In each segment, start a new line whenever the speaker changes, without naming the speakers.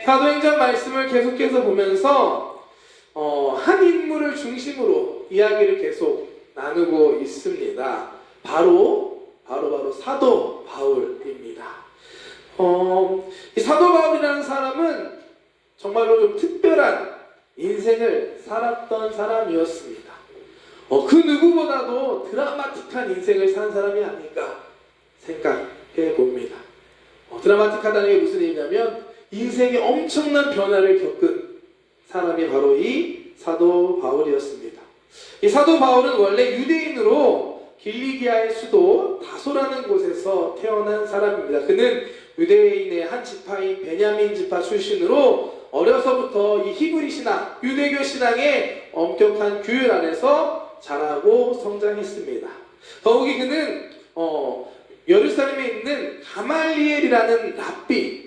사도행전 말씀을 계속해서 보면서 한 인물을 중심으로 이야기를 계속 나누고 있습니다. 바로 사도 바울입니다. 이 사도 바울이라는 사람은 정말로 좀 특별한 인생을 살았던 사람이었습니다. 그 누구보다도 드라마틱한 인생을 산 사람이 아닐까 생각해 봅니다. 드라마틱하다는 게 무슨 얘기냐면 인생에 엄청난 변화를 겪은 사람이 바로 이 사도 바울이었습니다. 이 사도 바울은 원래 유대인으로 길리기아의 수도 다소라는 곳에서 태어난 사람입니다. 그는 유대인의 한 지파인 베냐민 지파 출신으로 어려서부터 이 히브리 신앙, 유대교 신앙의 엄격한 규율 안에서 자라고 성장했습니다. 더욱이 그는 예루살렘에 있는 가말리엘이라는 랍비,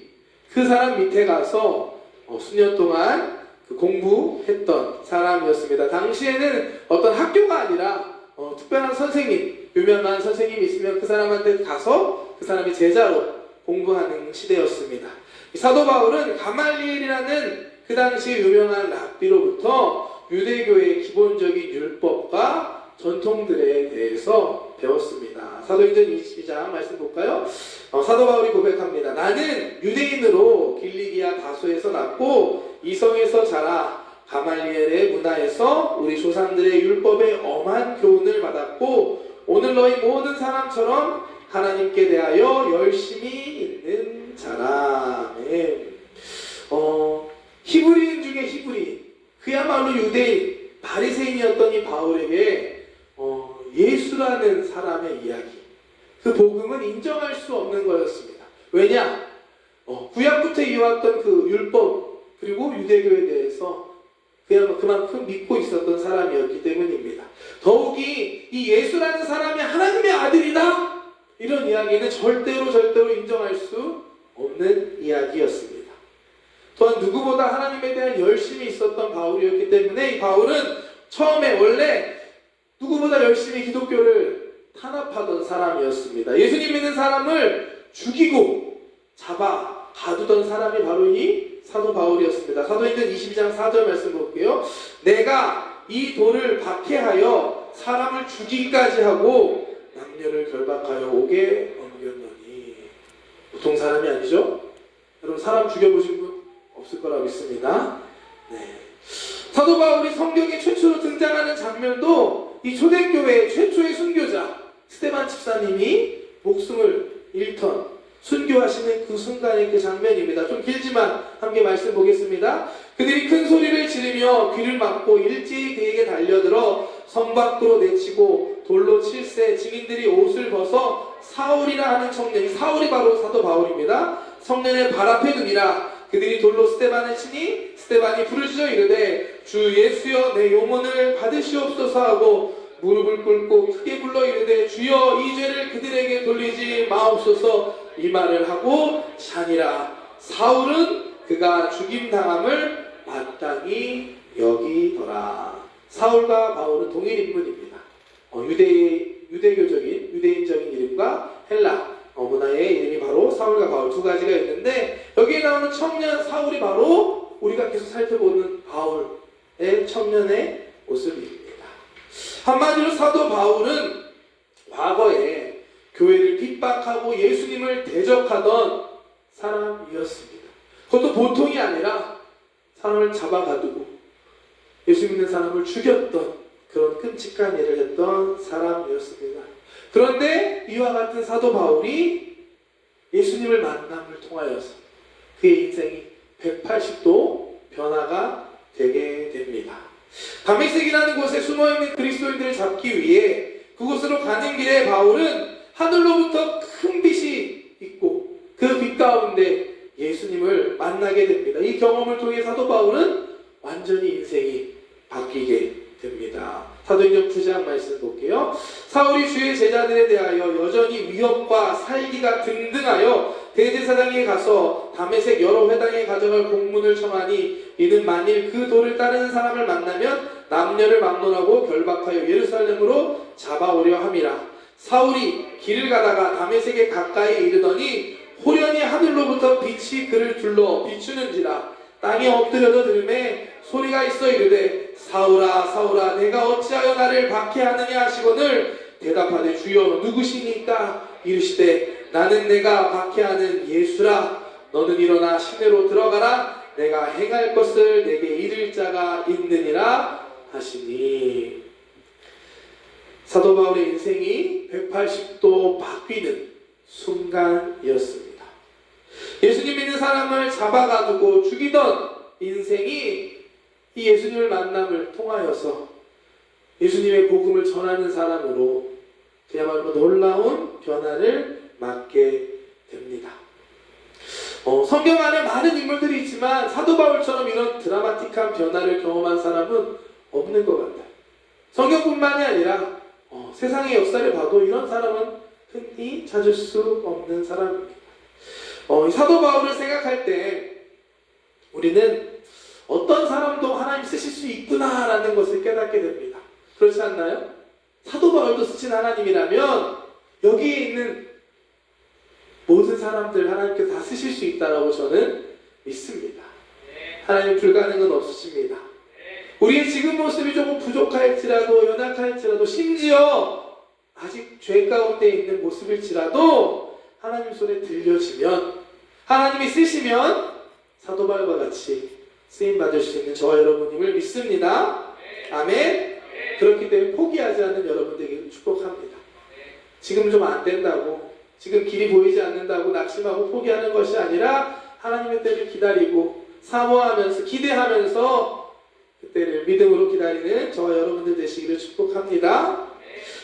그 사람 밑에 가서 수년 동안 공부했던 사람이었습니다. 당시에는 어떤 학교가 아니라 특별한 선생님, 유명한 선생님이 있으면 그 사람한테 가서 그 사람이 제자로 공부하는 시대였습니다. 사도 바울은 가말리엘이라는 그 당시 유명한 랍비로부터 유대교의 기본적인 율법과 전통들에 대해서 배웠습니다. 사도행전 22장 말씀 볼까요? 사도 바울이 고백합니다. 나는 유대인으로 길리기아 다소에서 낳고 이성에서 자라 가말리엘의 문화에서 우리 조상들의 율법의 엄한 교훈을 받았고 오늘 너희 모든 사람처럼 하나님께 대하여 열심히 있는 자라. 히브리인 중에 히브리인, 그야말로 유대인, 바리새인이었던 이 바울에게 예수라는 사람의 이야기, 그 복음은 인정할 수 없는 거였습니다. 왜냐? 구약부터 이어왔던 그 율법 그리고 유대교에 대해서 그만큼 믿고 있었던 사람이었기 때문입니다. 더욱이 이 예수라는 사람이 하나님의 아들이다, 이런 이야기는 절대로 인정할 수 없는 이야기였습니다. 또한 누구보다 하나님에 대한 열심이 있었던 바울이었기 때문에 이 바울은 처음에 원래 누구보다 열심히 기독교를 탄압하던 사람이었습니다. 예수님 믿는 사람을 죽이고 잡아 가두던 사람이 바로 이 사도 바울이었습니다. 사도행전 22장 4절 말씀 볼게요. 내가 이 돌을 박해하여 사람을 죽이기까지 하고 남녀를 결박하여 옥에 옮겼노니. 보통 사람이 아니죠? 여러분 사람 죽여보신 분 없을 거라고 믿습니다. 사도 바울이 성경에 최초로 등장하는 장면도 이 초대교회의 최초의 순교자 스데반 집사님이 목숨을 잃던 순교하시는 그 순간의 그 장면입니다. 좀 길지만 함께 말씀 보겠습니다. 그들이 큰 소리를 지르며 귀를 막고 일제히 그에게 달려들어 성 밖으로 내치고 돌로 칠세 증인들이 옷을 벗어 사울이라 하는 청년이, 사울이 바로 사도 바울입니다, 청년의 발 앞에 두니라. 그들이 돌로 스데반을 치니 스데반이 부르짖어 이르되 주 예수여 내 용언을 받으시옵소서 하고 무릎을 꿇고 크게 불러 이르되 주여 이 죄를 그들에게 돌리지 마옵소서 이 말을 하고 자니라. 사울은 그가 죽임당함을 마땅히 여기더라. 사울과 바울은 동일 인물입니다. 유대인적인 이름과 헬라 문화의 이름이 바로 사울과 바울 두 가지가 있는데, 여기에 나오는 청년 사울이 바로 우리가 계속 살펴보는 바울의 청년의 모습입니다. 한마디로 사도 바울은 과거에 교회를 핍박하고 예수님을 대적하던 사람이었습니다. 그것도 보통이 아니라 사람을 잡아가두고 예수 믿는 사람을 죽였던 그런 끔찍한 일을 했던 사람이었습니다. 그런데 이와 같은 사도 바울이 예수님을 만남을 통하여서 그의 인생이 180도 변화가 되게 됩니다. 다메섹이라는 곳에 숨어있는 그리스도인들을 잡기 위해 그곳으로 가는 길에 바울은 하늘로부터 큰 빛이 있고 그 빛 가운데 예수님을 만나게 됩니다. 이 경험을 통해 사도 바울은 완전히 인생이 바뀌게 됩니다. 사도행전 9장 말씀 볼게요. 사울이 주의 제자들에 대하여 여전히 위협과 살기가 등등하여 대제사장에게 가서 다메섹 여러 회당에 가져갈 공문을 청하니 이는 만일 그 도를 따르는 사람을 만나면 남녀를 막론하고 결박하여 예루살렘으로 잡아오려 함이라. 사울이 길을 가다가 다메섹에 가까이 이르더니 호련히 하늘로부터 빛이 그를 둘러 비추는지라. 땅에 엎드려져 들음에 소리가 있어 이르되 사울아 사울아 내가 어찌하여 나를 박해하느냐 하시거늘 대답하되 주여 누구시니까? 이르시되 나는 내가 박해하는 예수라. 너는 일어나 시내로 들어가라. 내가 행할 것을 내게 이를 자가 있느니라 하시니. 사도 바울의 인생이 180도 바뀌는 순간이었습니다. 예수님 믿는 사람을 잡아가두고 죽이던 인생이 이 예수님을 만남을 통하여서 예수님의 복음을 전하는 사람으로 그야말로 놀라운 변화를 맞게 됩니다. 성경 안에 많은 인물들이 있지만 사도 바울처럼 이런 드라마틱한 변화를 경험한 사람은 없는 것 같아요. 성경뿐만이 아니라 세상의 역사를 봐도 이런 사람은 흔히 찾을 수 없는 사람입니다. 사도 바울을 생각할 때 우리는 어떤 사람도 하나님 쓰실 수 있구나라는 것을 깨닫게 됩니다. 그렇지 않나요? 사도 바울도 쓰신 하나님이라면 여기에 있는 모든 사람들 하나님께서 다 쓰실 수 있다라고 저는 믿습니다. 하나님 불가능은 없으십니다. 우리의 지금 모습이 조금 부족할지라도 연약할지라도 심지어 아직 죄 가운데 있는 모습일지라도 하나님 손에 들려지면 하나님이 쓰시면 사도 바울과 같이 쓰임받을 수 있는 저와 여러분임을 믿습니다. 아멘. 그렇기 때문에 포기하지 않는 여러분들에게 축복합니다. 지금 좀 안 된다고, 지금 길이 보이지 않는다고 낙심하고 포기하는 것이 아니라 하나님의 때를 기다리고 사모하면서 기대하면서 그때를 믿음으로 기다리는 저와 여러분들 되시기를 축복합니다.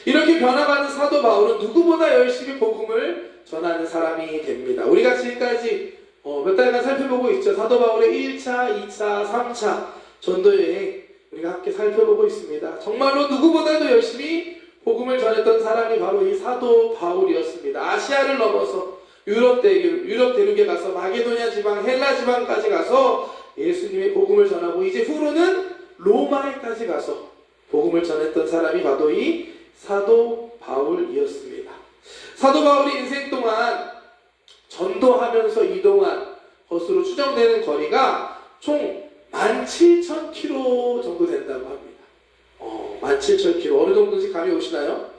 이렇게 변화가는 사도 바울은 누구보다 열심히 복음을 전하는 사람이 됩니다. 우리가 지금까지 몇 달간 살펴보고 있죠. 사도 바울의 1차, 2차, 3차 전도여행 우리가 함께 살펴보고 있습니다. 정말로 누구보다도 열심히 복음을 전했던 사람이 바로 이 사도 바울이었습니다. 아시아를 넘어서 유럽 대륙에 가서 마게도냐 지방, 헬라 지방까지 가서 예수님의 복음을 전하고 이제 후로는 로마에까지 가서 복음을 전했던 사람이 바로 이 사도 바울이었습니다. 사도 바울이 인생 동안 전도하면서 이동한 것으로 추정되는 거리가 총 17,000km 정도 된다고 합니다. 17,000km 어느 정도인지 감이 오시나요?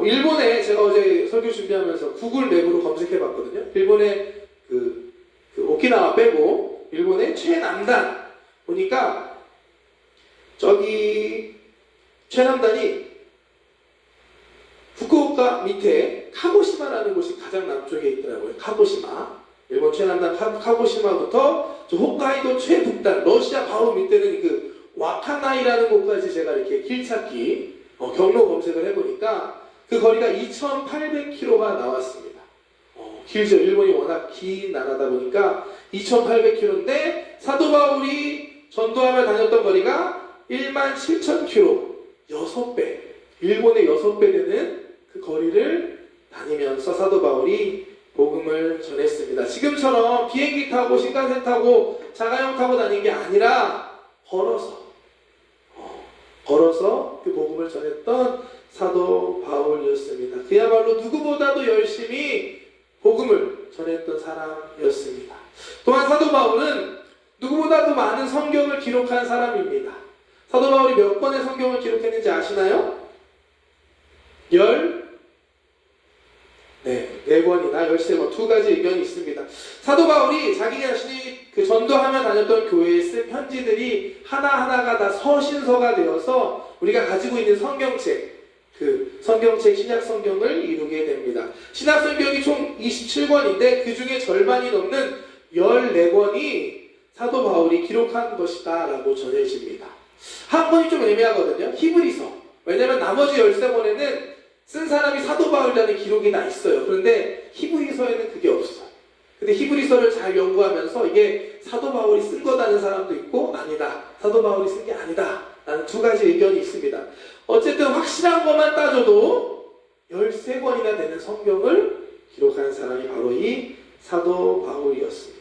일본에 제가 어제 설교 준비하면서 구글 맵으로 검색해 봤거든요. 일본의 그 오키나와 빼고 일본의 최남단 보니까 저기 최남단이 후쿠오카 밑에 카고시마라는 곳이 가장 남쪽에 있더라고요. 카고시마. 일본 최남단 카고시마부터 저 홋카이도 최북단 러시아 바로 밑에는 그 와카나이라는 곳까지 제가 이렇게 길찾기 경로 검색을 해보니까 그 거리가 2,800km가 나왔습니다. 길죠. 일본이 워낙 긴 나라다 보니까 2,800km인데 사도 바울이 전도하며 다녔던 거리가 17,000km 6배 일본의 6배 되는 그 거리를 다니면서 사도 바울이 복음을 전했습니다. 지금처럼 비행기 타고 신칸센 타고 자가용 타고 다닌 게 아니라 걸어서 그 복음을 전했던 사도 바울이었습니다. 그야말로 누구보다도 열심히 복음을 전했던 사람이었습니다. 또한 사도 바울은 누구보다도 많은 성경을 기록한 사람입니다. 사도 바울이 몇 권의 성경을 기록했는지 아시나요? 14권이나 13권 두 가지 의견이 있습니다. 사도 바울이 자기 자신이 그 전도하며 다녔던 교회에 쓴 편지들이 하나하나가 다 서신서가 되어서 우리가 가지고 있는 성경책, 그 성경책 신약 성경을 이루게 됩니다. 신약 성경이 총 27권인데 그 중에 절반이 넘는 14권이 사도 바울이 기록한 것이다 라고 전해집니다. 한 권이 좀 애매하거든요. 히브리서. 왜냐면 나머지 13권에는 쓴 사람이 사도 바울이라는 기록이 나 있어요. 그런데 히브리서에는 그게 없어요. 근데 히브리서를 잘 연구하면서 이게 사도 바울이 쓴 거다는 사람도 있고 아니다. 사도 바울이 쓴 게 아니다. 라는 두 가지 의견이 있습니다. 어쨌든 확실한 것만 따져도 13권이나 되는 성경을 기록한 사람이 바로 이 사도 바울이었습니다.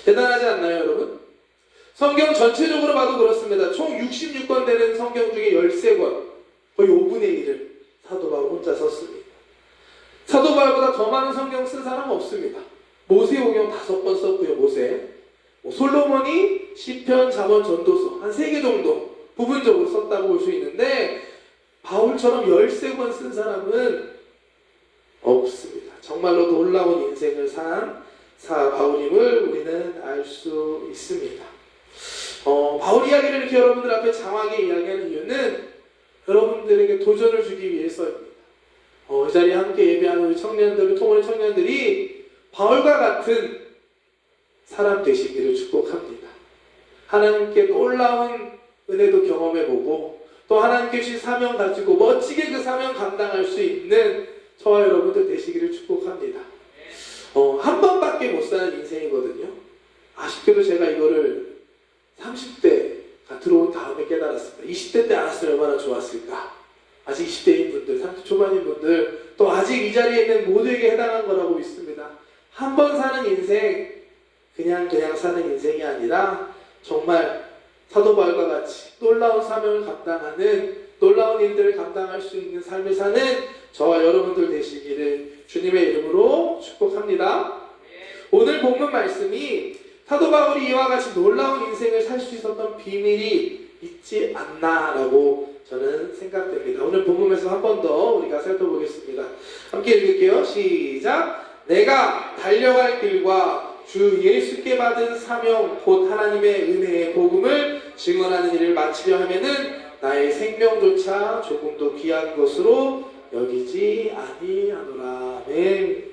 대단하지 않나요, 여러분? 성경 전체적으로 봐도 그렇습니다. 총 66권 되는 성경 중에 13권, 거의 5분의 1을 사도 바울 혼자 썼습니다. 사도 바울보다 더 많은 성경 쓴 사람은 없습니다. 모세오경 5번 썼고요. 모세. 솔로몬이 시편, 잠언, 전도서 한 3개 정도 부분적으로 썼다고 볼 수 있는데 바울처럼 13권 쓴 사람은 없습니다. 정말로 놀라운 인생을 산 바울임을 우리는 알 수 있습니다. 바울 이야기를 이렇게 여러분들 앞에 장황하게 이야기하는 이유는 여러분들에게 도전을 주기 위해서입니다. 이 자리에 함께 예배하는 우리 청년들, 통원의 청년들이 바울과 같은 사람 되시기를 축복합니다. 하나님께 놀라운 은혜도 경험해보고 또 하나님께 주신 사명 가지고 멋지게 그 사명 감당할 수 있는 저와 여러분들 되시기를 축복합니다. 한 번밖에 못 사는 인생이거든요. 아쉽게도 제가 이거를 30대가 들어온 다음에 깨달았습니다. 20대 때 알았으면 얼마나 좋았을까. 아직 20대인 분들, 30대 초반인 분들, 또 아직 이 자리에 있는 모두에게 해당한 거라고 믿습니다. 한 번 사는 인생, 그냥 사는 인생이 아니라 정말 사도 바울과 같이 놀라운 사명을 감당하는, 놀라운 일들을 감당할 수 있는 삶을 사는 저와 여러분들 되시기를 주님의 이름으로 축복합니다. 오늘 본문 말씀이 사도 바울이 이와 같이 놀라운 인생을 살 수 있었던 비밀이 있지 않나라고 저는 생각됩니다. 오늘 본문에서 한 번 더 우리가 살펴보겠습니다. 함께 읽을게요. 시작! 내가 달려갈 길과 주 예수께 받은 사명 곧 하나님의 은혜의 복음을 증언하는 일을 마치려 하면은 나의 생명조차 조금도 귀한 것으로 여기지 아니하노라. 아멘.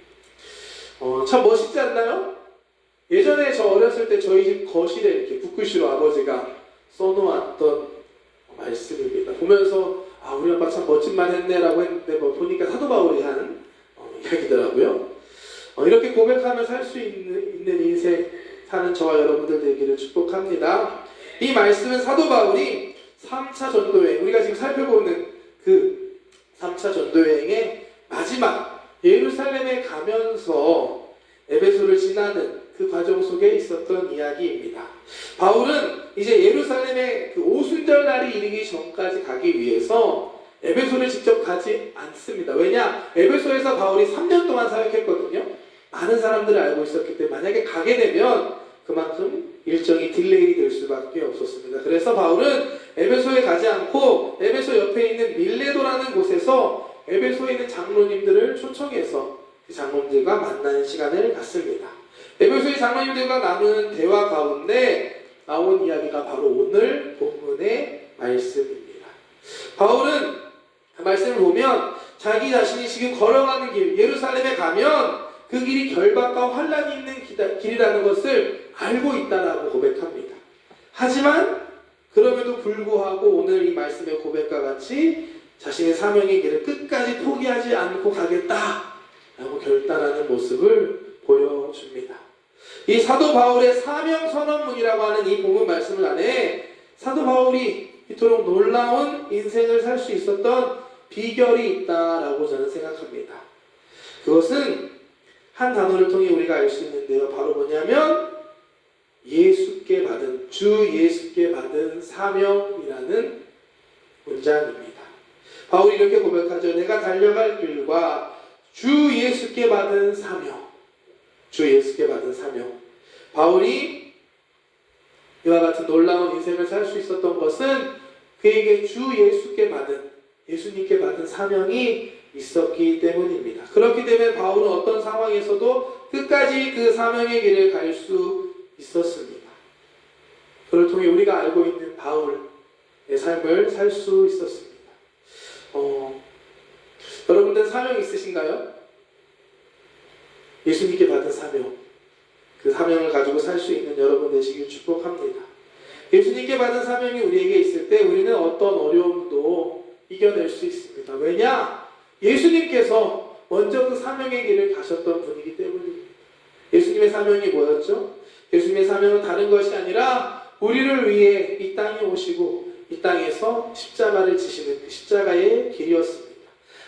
참 멋있지 않나요? 예전에 저 어렸을 때 저희 집 거실에 이렇게 붓글씨로 아버지가 써놓았던 말씀입니다. 보면서 우리 아빠 참 멋진 말 했네라고 했는데 보니까 사도 바울이 한 이야기더라고요. 이렇게 고백하며 살 수 있는 인생 사는 저와 여러분들 되기를 축복합니다. 이 말씀은 사도 바울이 3차 전도여행, 우리가 지금 살펴보는 그 3차 전도여행의 마지막 예루살렘에 가면서 에베소를 지나는 그 과정 속에 있었던 이야기입니다. 바울은 이제 예루살렘의 그 오순절날이 이르기 전까지 가기 위해서 에베소를 직접 가지 않습니다. 왜냐? 에베소에서 바울이 3년 동안 사역했거든요. 많은 사람들을 알고 있었기 때문에 만약에 가게 되면 그만큼 일정이 딜레이 될 수밖에 없었습니다. 그래서 바울은 에베소에 가지 않고 에베소 옆에 있는 밀레도라는 곳에서 에베소에 있는 장로님들을 초청해서 그 장로님들과 만나는 시간을 갖습니다. 에베소의 장로님들과 나누는 대화 가운데 나온 이야기가 바로 오늘 본문의 말씀입니다. 바울은 그 말씀을 보면 자기 자신이 지금 걸어가는 길, 예루살렘에 가면 그 길이 결박과 환란이 있는 길이라는 것을 알고 있다라고 고백합니다. 하지만 그럼에도 불구하고 오늘 이 말씀의 고백과 같이 자신의 사명의 길을 끝까지 포기하지 않고 가겠다라고 결단하는 모습을 보여줍니다. 이 사도 바울의 사명 선언문이라고 하는 이 본문 말씀을 안에 사도 바울이 이토록 놀라운 인생을 살 수 있었던 비결이 있다라고 저는 생각합니다. 그것은 한 단어를 통해 우리가 알 수 있는데요. 바로 뭐냐면 예수께 받은, 주 예수께 받은 사명이라는 문장입니다. 바울이 이렇게 고백하죠. 내가 달려갈 길과 주 예수께 받은 사명, 주 예수께 받은 사명. 바울이 이와 같은 놀라운 인생을 살 수 있었던 것은 그에게 주 예수께 받은, 예수님께 받은 사명이 있었기 때문입니다. 그렇기 때문에 바울은 어떤 상황에서도 끝까지 그 사명의 길을 갈 수 있었습니다. 그를 통해 우리가 알고 있는 바울의 삶을 살 수 있었습니다. 여러분들 사명 있으신가요? 예수님께 받은 사명, 그 사명을 가지고 살 수 있는 여러분 되시길 축복합니다. 예수님께 받은 사명이 우리에게 있을 때 우리는 어떤 어려움도 이겨낼 수 있습니다. 왜냐? 예수님께서 먼저 그 사명의 길을 가셨던 분이기 때문입니다. 예수님의 사명이 뭐였죠? 예수님의 사명은 다른 것이 아니라 우리를 위해 이 땅에 오시고 이 땅에서 십자가를 지시는 그 십자가의 길이었습니다.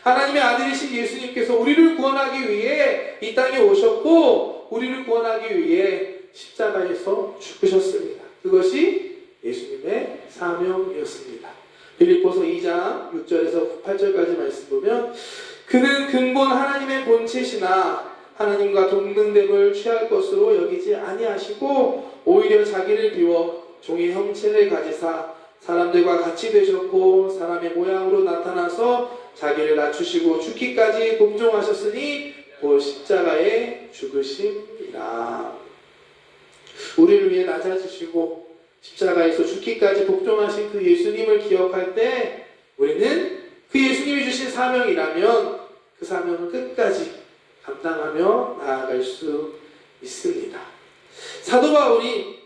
하나님의 아들이신 예수님께서 우리를 구원하기 위해 이 땅에 오셨고 우리를 구원하기 위해 십자가에서 죽으셨습니다. 그것이 예수님의 사명이었습니다. 빌립보서 2장 6절에서 8절까지 말씀 보면 그는 근본 하나님의 본체시나 하나님과 섬김과 돕는됨을 취할 것으로 여기지 아니하시고 오히려 자기를 비워 종의 형체를 가지사 사람들과 같이 되셨고 사람의 모양으로 나타나서 자기를 낮추시고 죽기까지 복종하셨으니 곧 십자가에 죽으심이라. 우리를 위해 낮아지시고 십자가에서 죽기까지 복종하신 그 예수님을 기억할 때 우리는 그 예수님이 주신 사명이라면 그 사명을 끝까지 감당하며 나아갈 수 있습니다. 사도 바울이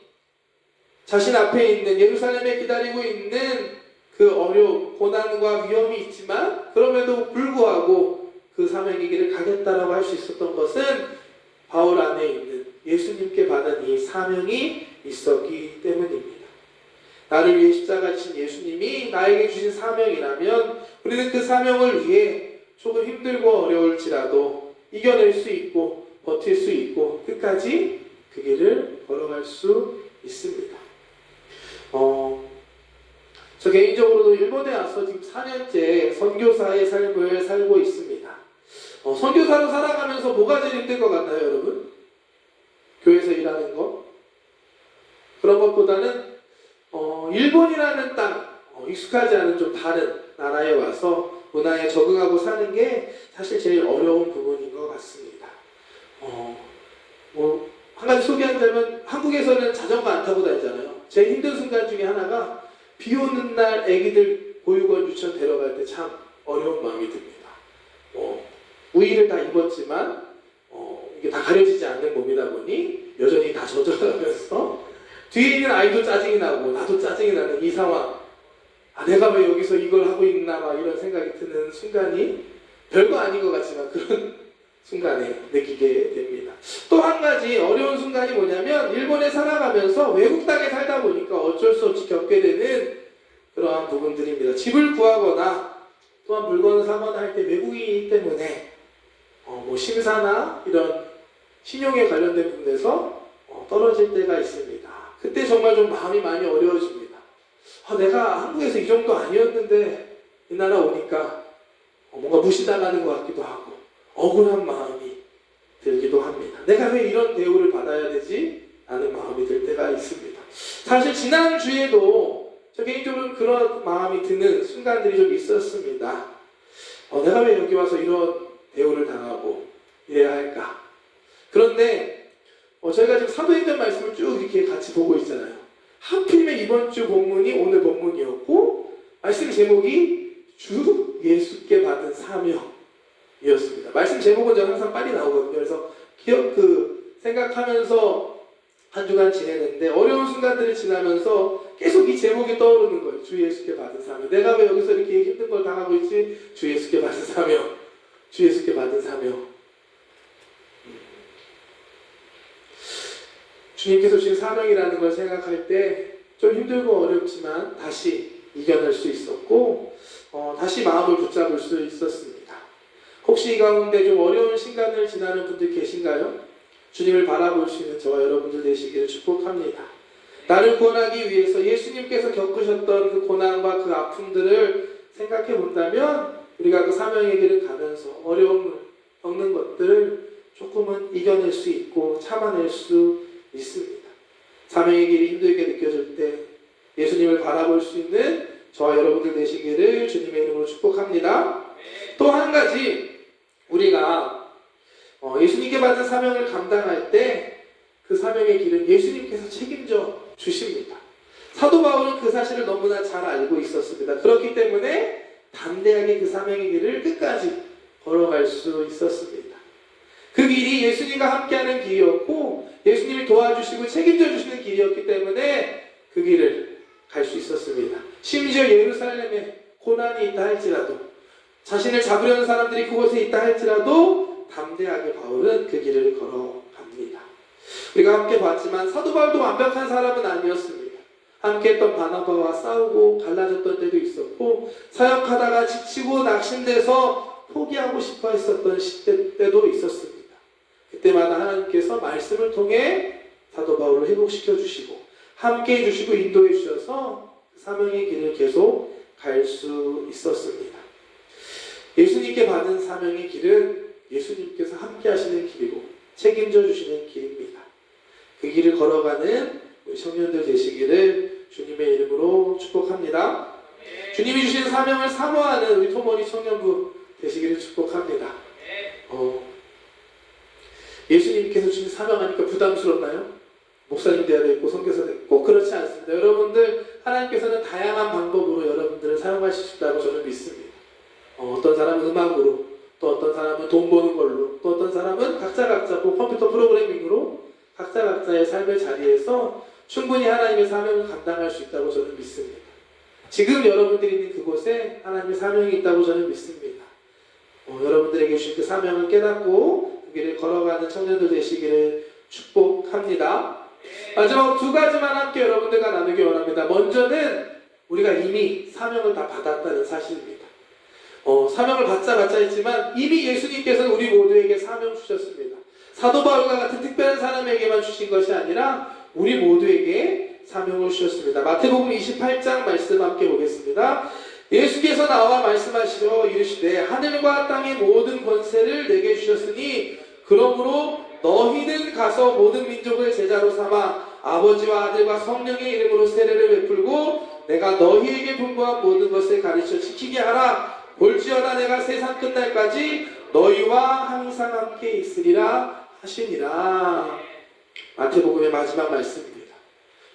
자신 앞에 있는 예루살렘에 기다리고 있는 그 어려움, 고난과 위험이 있지만 그럼에도 불구하고 그 사명의 길을 가겠다라고 할 수 있었던 것은 바울 안에 있는 예수님께 받은 이 사명이 있었기 때문입니다. 나를 위해 십자가 지신 예수님이 나에게 주신 사명이라면 우리는 그 사명을 위해 조금 힘들고 어려울지라도 이겨낼 수 있고 버틸 수 있고 끝까지 그 길을 걸어갈 수 있습니다. 저 개인적으로도 일본에 와서 지금 4년째 선교사의 삶을 살고 있습니다. 선교사로 살아가면서 뭐가 제일 힘들 것 같나요, 여러분? 교회에서 일하는 거? 그런 것보다는 일본이라는 땅, 익숙하지 않은 좀 다른 나라에 와서 문화에 적응하고 사는 게 사실 제일 어려운 부분인 것 같습니다. 한 가지 소개한다면 한국에서는 자전거 안 타고 다니잖아요. 제일 힘든 순간 중에 하나가 비 오는 날 아기들 보육원 유치원 데려갈 때 참 어려운 마음이 듭니다. 우의를 다 입었지만 이게 다 가려지지 않는 몸이다 보니 여전히 다 젖어가면서 뒤에 있는 아이도 짜증이 나고 나도 짜증이 나는 이 상황. 내가 왜 여기서 이걸 하고 있나 막 이런 생각이 드는 순간이 별거 아닌 것 같지만 그런 순간에 느끼게 됩니다. 또 한 가지 어려운 순간이 뭐냐면 일본에 살아가면서 외국 땅에 살다 보니까 어쩔 수 없이 겪게 되는 그러한 부분들입니다. 집을 구하거나 또한 물건을 사거나 할 때 외국인이기 때문에 심사나 이런 신용에 관련된 부분에서 떨어질 때가 있습니다. 그때 정말 좀 마음이 많이 어려워집니다. 내가 한국에서 이 정도 아니었는데 이 나라 오니까 뭔가 무시당하는 것 같기도 하고 억울한 마음이 들기도 합니다. 내가 왜 이런 대우를 받아야 되지? 라는 마음이 들 때가 있습니다. 사실 지난주에도 저 개인적으로 그런 마음이 드는 순간들이 좀 있었습니다. 내가 왜 여기 와서 이런 대우를 당하고 이래야 할까? 그런데 저희가 지금 사도행전 말씀을 쭉 이렇게 같이 보고 있잖아요. 하필이면 이번 주 본문이 오늘 본문이었고 말씀 제목이 주 예수께 받은 사명이었습니다. 말씀 제목은 저는 항상 빨리 나오거든요. 그래서 생각하면서 한 주간 지내는데 어려운 순간들을 지나면서 계속 이 제목이 떠오르는 거예요. 주 예수께 받은 사명. 내가 왜 여기서 이렇게 힘든 걸 당하고 있지? 주 예수께 받은 사명. 주 예수께 받은 사명. 주님께서 주신 사명이라는 걸 생각할 때 좀 힘들고 어렵지만 다시 이겨낼 수 있었고 다시 마음을 붙잡을 수 있었습니다. 혹시 이 가운데 좀 어려운 시간을 지나는 분들 계신가요? 주님을 바라볼 수 있는 저와 여러분들 되시기를 축복합니다. 나를 구원하기 위해서 예수님께서 겪으셨던 그 고난과 그 아픔들을 생각해 본다면 우리가 그 사명의 길을 가면서 어려움을 겪는 것들을 조금은 이겨낼 수 있고 참아낼 수 있습니다. 사명의 길이 힘들게 느껴질 때 예수님을 바라볼 수 있는 저와 여러분들 되시기를 주님의 이름으로 축복합니다. 또 한 가지 우리가 예수님께 받은 사명을 감당할 때 그 사명의 길은 예수님께서 책임져 주십니다. 사도 바울은 그 사실을 너무나 잘 알고 있었습니다. 그렇기 때문에 담대하게 그 사명의 길을 끝까지 걸어갈 수 있었습니다. 그 길이 예수님과 함께하는 길이었고 예수님이 도와주시고 책임져 주시는 길이었기 때문에 그 길을 갈 수 있었습니다. 심지어 예루살렘에 고난이 있다 할지라도 자신을 잡으려는 사람들이 그곳에 있다 할지라도 담대하게 바울은 그 길을 걸어갑니다. 우리가 함께 봤지만 사도 바울도 완벽한 사람은 아니었습니다. 함께 했던 바나바와 싸우고 갈라졌던 때도 있었고 사역하다가 지치고 낙심돼서 포기하고 싶어 했었던 시대 때도 있었습니다. 그때마다 하나님께서 말씀을 통해 사도 바울을 회복시켜 주시고 함께 해주시고 인도해 주셔서 사명의 길을 계속 갈 수 있었습니다. 예수님께 받은 사명의 길은 예수님께서 함께 하시는 길이고 책임져 주시는 길입니다. 그 길을 걸어가는 우리 청년들 되시기를 주님의 이름으로 축복합니다. 주님이 주신 사명을 사모하는 우리 토모니 청년부 되시기를 축복합니다. 예수님께서 주신 사명하니까 부담스럽나요? 목사님 돼야 되고 선교사 되고 꼭 그렇지 않습니다. 여러분들 하나님께서는 다양한 방법으로 여러분들을 사용하실 수 있다고 저는 믿습니다. 어떤 사람은 음악으로, 또 어떤 사람은 돈 버는 걸로, 또 어떤 사람은 각자 뭐 컴퓨터 프로그래밍으로 각자의 삶의 자리에서 충분히 하나님의 사명을 감당할 수 있다고 저는 믿습니다. 지금 여러분들이 있는 그곳에 하나님의 사명이 있다고 저는 믿습니다. 여러분들에게 주신 그 사명을 깨닫고 그 길을 걸어가는 청년들 되시기를 축복합니다. 마지막으로 두 가지만 함께 여러분들과 나누기 원합니다. 먼저는 우리가 이미 사명을 다 받았다는 사실입니다. 사명을 받자 했지만 이미 예수님께서는 우리 모두에게 사명 주셨습니다. 사도 바울과 같은 특별한 사람에게만 주신 것이 아니라 우리 모두에게 사명을 주셨습니다. 마태복음 28장 말씀 함께 보겠습니다. 예수께서 나와 말씀하시러 이르시되 하늘과 땅의 모든 권세를 내게 주셨으니 그러므로 너희는 가서 모든 민족을 제자로 삼아 아버지와 아들과 성령의 이름으로 세례를 베풀고 내가 너희에게 분부한 모든 것을 가르쳐 지키게 하라. 볼지어다 내가 세상 끝날까지 너희와 항상 함께 있으리라 하시니라. 마태복음의 마지막 말씀입니다.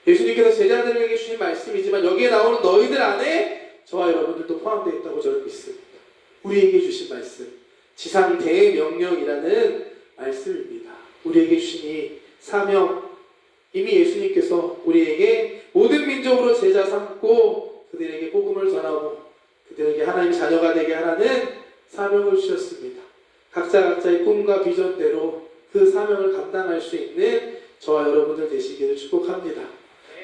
예수님께서 제자들에게 주신 말씀이지만 여기에 나오는 너희들 안에 저와 여러분들도 포함되어 있다고 저는 믿습니다. 우리에게 주신 말씀, 지상 대명령이라는 말씀입니다. 우리에게 주신 이 사명, 이미 예수님께서 우리에게 모든 민족으로 제자 삼고 그들에게 복음을 전하고 그들에게 하나님의 자녀가 되게 하라는 사명을 주셨습니다. 각자의 꿈과 비전대로 그 사명을 감당할 수 있는 저와 여러분들 되시기를 축복합니다.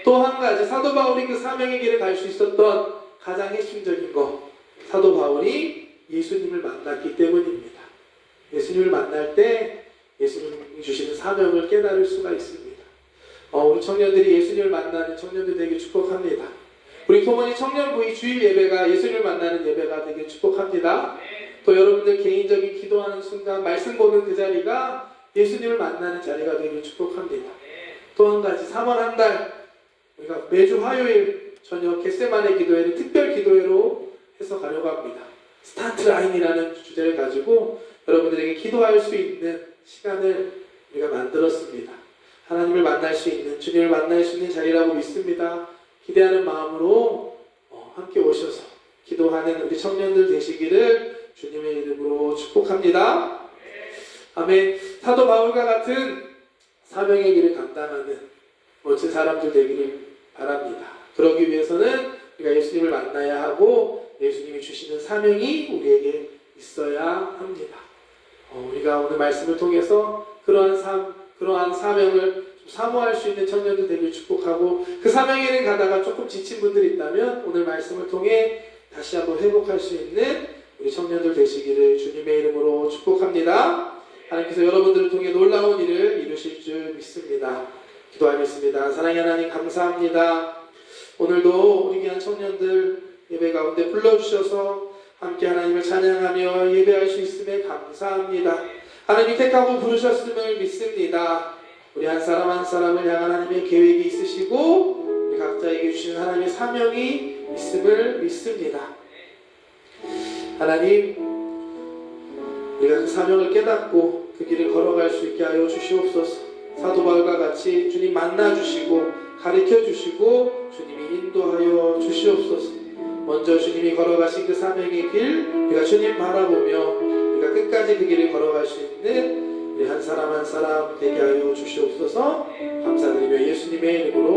또 한 가지, 사도 바울이 그 사명의 길을 갈 수 있었던 가장 핵심적인 것, 사도 바울이 예수님을 만났기 때문입니다. 예수님을 만날 때 예수님이 주시는 사명을 깨달을 수가 있습니다. 우리 청년들이 예수님을 만나는 청년들 되게 축복합니다. 우리 토모니 청년부의 주일 예배가 예수님을 만나는 예배가 되게 축복합니다. 또 여러분들 개인적인 기도하는 순간, 말씀 보는 그 자리가 예수님을 만나는 자리가 되길 축복합니다. 또 한 가지, 3월 한 달 우리가 매주 화요일 저녁 겟세마네 기도회를 특별 기도회로 해서 가려고 합니다. 스타트 라인이라는 주제를 가지고 여러분들에게 기도할 수 있는 시간을 우리가 만들었습니다. 하나님을 만날 수 있는, 주님을 만날 수 있는 자리라고 믿습니다. 기대하는 마음으로 함께 오셔서 기도하는 우리 청년들 되시기를 주님의 이름으로 축복합니다. 아멘. 사도 바울과 같은 사명의 길을 감당하는 멋진 사람들 되기를 바랍니다. 그러기 위해서는 우리가 예수님을 만나야 하고 예수님이 주시는 사명이 우리에게 있어야 합니다. 우리가 오늘 말씀을 통해서 그러한 사명을 좀 사모할 수 있는 청년들 되길 축복하고, 그 사명에는 가다가 조금 지친 분들이 있다면 오늘 말씀을 통해 다시 한번 회복할 수 있는 우리 청년들 되시기를 주님의 이름으로 축복합니다. 하나님께서 여러분들을 통해 놀라운 일을 이루실 줄 믿습니다. 기도하겠습니다. 사랑의 하나님, 감사합니다. 오늘도 우리 귀한 청년들 예배 가운데 불러주셔서 함께 하나님을 찬양하며 예배할 수 있음에 감사합니다. 하나님이 택하고 부르셨음을 믿습니다. 우리 한 사람 한 사람을 향한 하나님의 계획이 있으시고 우리 각자에게 주시는 하나님의 사명이 있음을 믿습니다. 하나님, 우리가 그 사명을 깨닫고 그 길을 걸어갈 수 있게 하여 주시옵소서. 사도 바울과 같이 주님 만나주시고 가르쳐주시고 주님이 인도하여 주시옵소서. 먼저 주님이 걸어가신 그 사명의 길, 우리가 주님 바라보며 우리가 끝까지 그 길을 걸어갈 수 있는 우리 한 사람 한 사람 되게 하여 주시옵소서. 감사드리며 예수님의 이름으로